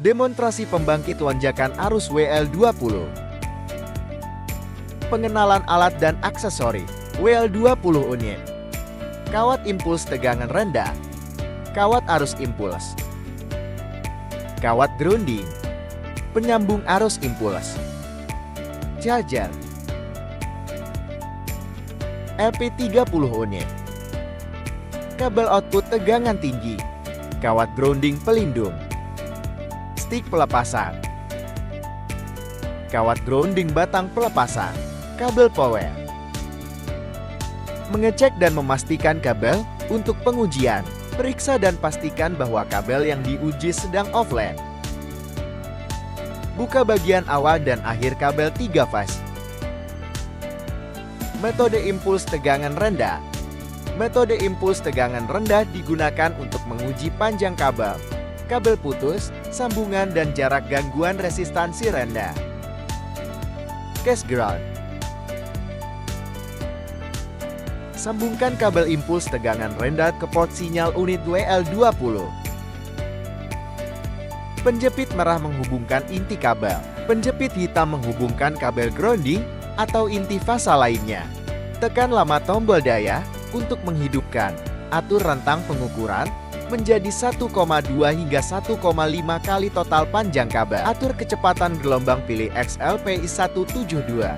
Demonstrasi pembangkit lonjakan arus WL20. Pengenalan alat dan aksesori WL20 unit. Kawat impuls tegangan rendah. Kawat arus impuls. Kawat grounding. Penyambung arus impuls. Charger. LP30 unit. Kabel output tegangan tinggi. Kawat grounding pelindung. Stik pelepasan. Kawat grounding batang pelepasan. Kabel power. Mengecek dan memastikan kabel untuk pengujian. Periksa dan pastikan bahwa kabel yang diuji sedang offline. Buka bagian awal dan akhir kabel 3 fase. Metode impuls tegangan rendah. Metode impuls tegangan rendah digunakan untuk menguji panjang kabel, kabel putus, sambungan dan jarak gangguan resistansi rendah. Case ground. Sambungkan kabel impuls tegangan rendah ke port sinyal unit WL20. Penjepit merah menghubungkan inti kabel. Penjepit hitam menghubungkan kabel grounding atau inti fasa lainnya. Tekan lama tombol daya untuk menghidupkan. Atur rentang pengukuran menjadi 1,2 hingga 1,5 kali total panjang kabel. Atur kecepatan gelombang, pilih XLPI 172.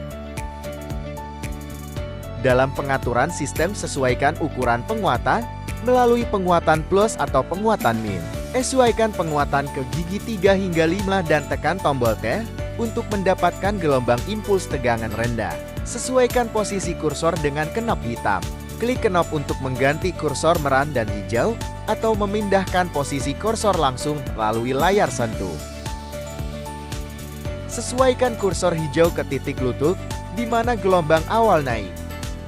Dalam pengaturan sistem, sesuaikan ukuran penguatan melalui penguatan plus atau penguatan min. Sesuaikan penguatan ke gigi 3 hingga 5 dan tekan tombol T untuk mendapatkan gelombang impuls tegangan rendah. Sesuaikan posisi kursor dengan knop hitam. Klik knop untuk mengganti kursor merah dan hijau atau memindahkan posisi kursor langsung melalui layar sentuh. Sesuaikan kursor hijau ke titik lutut di mana gelombang awal naik.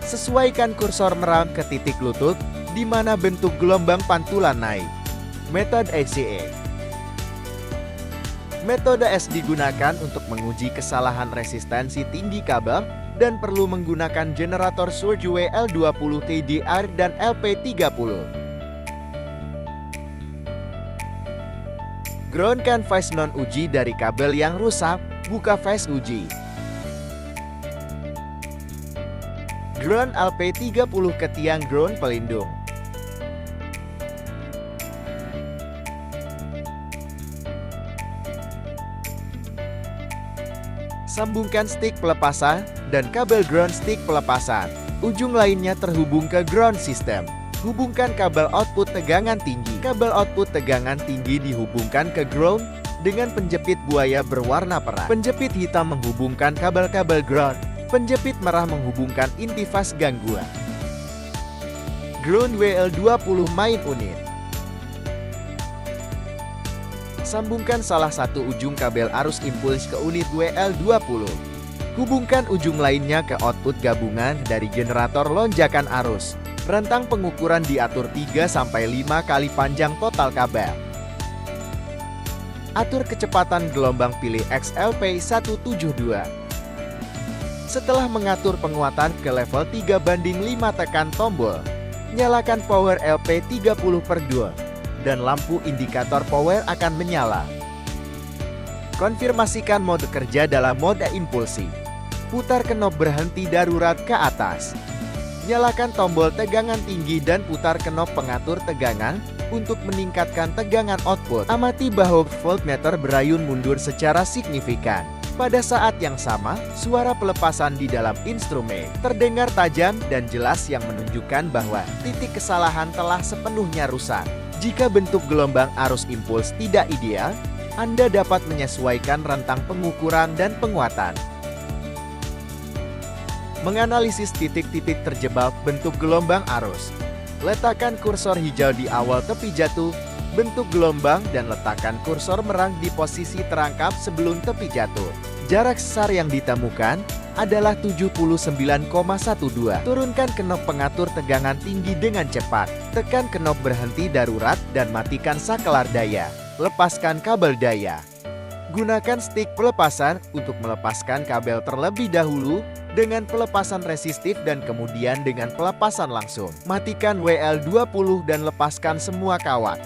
Sesuaikan kursor merah ke titik lutut di mana bentuk gelombang pantulan naik. Metode SCE. Metode S digunakan untuk menguji kesalahan resistansi tinggi kabel dan perlu menggunakan generator surge WL20 TDR dan LP30. Groundkan fase non-uji dari kabel yang rusak, buka fase uji. Ground LP30 ke tiang ground pelindung. Sambungkan stik pelepasan dan kabel ground stick pelepasan. Ujung lainnya terhubung ke ground system. Hubungkan kabel output tegangan tinggi. Kabel output tegangan tinggi dihubungkan ke ground dengan penjepit buaya berwarna perak. Penjepit hitam menghubungkan kabel-kabel ground. Penjepit merah menghubungkan inti fase gangguan. Ground WL20 main unit. Sambungkan salah satu ujung kabel arus impuls ke unit WL20. Hubungkan ujung lainnya ke output gabungan dari generator lonjakan arus. Rentang pengukuran diatur 3-5 kali panjang total kabel. Atur kecepatan gelombang, pilih XLPI 172. Setelah mengatur penguatan ke level 3:5, tekan tombol. Nyalakan power LP30/2 dan lampu indikator power akan menyala. Konfirmasikan mode kerja dalam mode impulsi. Putar knop berhenti darurat ke atas. Nyalakan tombol tegangan tinggi dan putar knop pengatur tegangan untuk meningkatkan tegangan output. Amati bahwa voltmeter berayun mundur secara signifikan. Pada saat yang sama, suara pelepasan di dalam instrumen terdengar tajam dan jelas yang menunjukkan bahwa titik kesalahan telah sepenuhnya rusak. Jika bentuk gelombang arus impuls tidak ideal, Anda dapat menyesuaikan rentang pengukuran dan penguatan. Menganalisis titik-titik terjebak bentuk gelombang arus. Letakkan kursor hijau di awal tepi jatuh, bentuk gelombang, dan letakkan kursor merah di posisi terangkap sebelum tepi jatuh. Jarak sesar yang ditemukan adalah 79,12. Turunkan knop pengatur tegangan tinggi dengan cepat. Tekan knop berhenti darurat dan matikan saklar daya. Lepaskan kabel daya. Gunakan stik pelepasan untuk melepaskan kabel terlebih dahulu dengan pelepasan resistif dan kemudian dengan pelepasan langsung. Matikan WL20 dan lepaskan semua kawat.